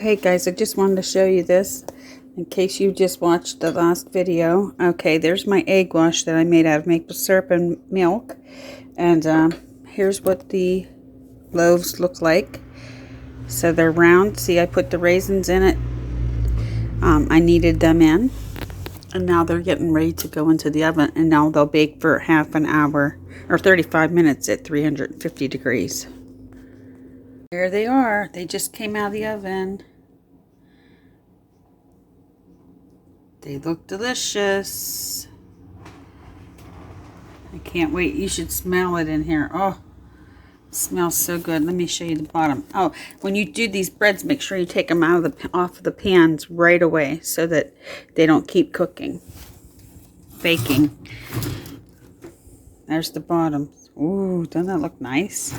Hey guys, I just wanted to show you this in case you just watched the last video. Okay, there's my egg wash that I made out of maple syrup and milk. And here's what the loaves look like. So they're round. See, I put the raisins in it. I kneaded them in. And now they're getting ready to go into the oven. And now they'll bake for half an hour or 35 minutes at 350 degrees. There they are. They just came out of the oven. They look delicious. I can't wait. You should smell it in here. Oh, it smells so good. Let me show you the bottom. Oh, when you do these breads, make sure you take them out of off of the pans right away so that they don't keep baking. There's the bottom. Ooh, doesn't that look nice?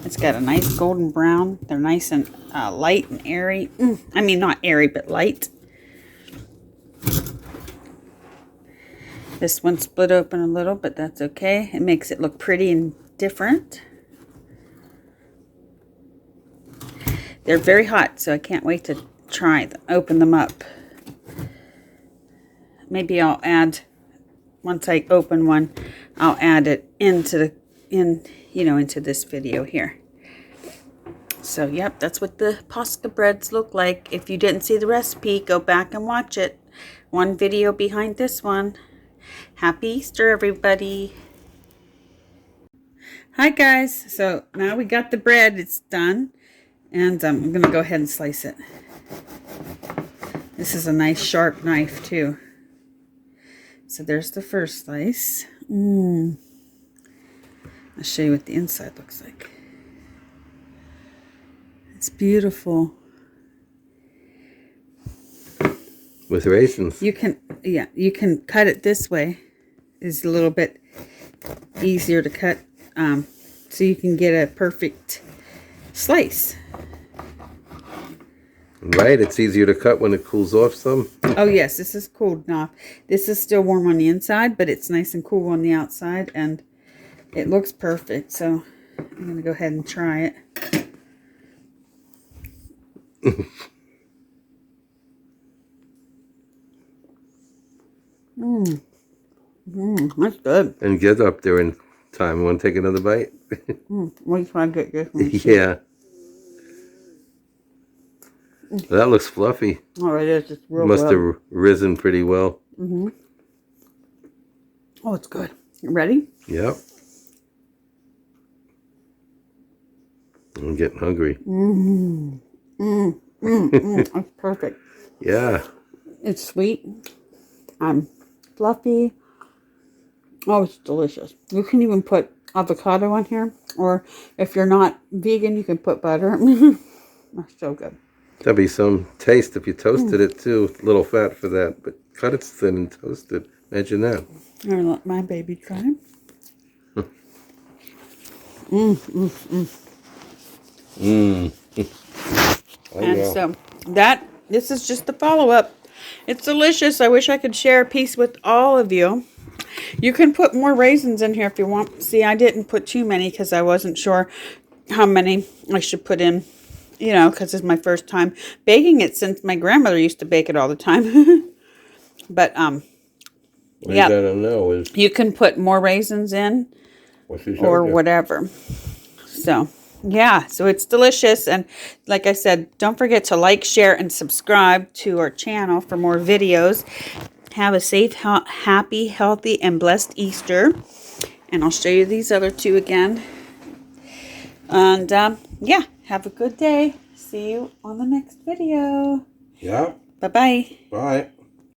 It's got a nice golden brown. They're nice and light and airy. I mean, not airy, but light. This one split open a little, but that's okay. It makes it look pretty and different. They're very hot, so I can't wait to open them up. Maybe I'll add, once I open one, I'll add it into this video here. So, yep, that's what the Paska breads look like. If you didn't see the recipe, go back and watch it. One video behind this one. Happy Easter, everybody. Hi, guys. So now we got the bread. It's done. And I'm going to go ahead and slice it. This is a nice sharp knife, too. So there's the first slice. I'll show you what the inside looks like. It's beautiful. With raisins. You can cut it this way. It's a little bit easier to cut, so you can get a perfect slice. Right, it's easier to cut when it cools off some. Oh yes, this is cooled off. This is still warm on the inside, but it's nice and cool on the outside, and it looks perfect. So I'm going to go ahead and try it. That's good. And get up there in time. Want to take another bite? Let me try to get this one. Yeah. That looks fluffy. Oh, it is. It's real Must good. have risen pretty well. Oh, it's good. You ready? Yep. I'm getting hungry. That's perfect. Yeah. It's sweet. Fluffy. Oh, it's delicious. You can even put avocado on here. Or if you're not vegan, you can put butter. That's so good. That'd be some taste if you toasted it too. A little fat for that. But cut it thin and toast it. Imagine that. I'm going to let my baby try. Oh, And yeah. so this is just the follow-up. It's delicious. I wish I could share a piece with all of you. You can put more raisins in here if you want. See, I didn't put too many because I wasn't sure how many I should put in. You know, because it's my first time baking it since my grandmother used to bake it all the time. But, What yeah. you gotta know is You can put more raisins in or whatever. So, yeah, so it's delicious. And like I said, don't forget to like, share, and subscribe to our channel for more videos. Have a safe, happy, healthy, and blessed Easter. And I'll show you these other two again. And, yeah, have a good day. See you on the next video. Yeah. Bye-bye. Bye.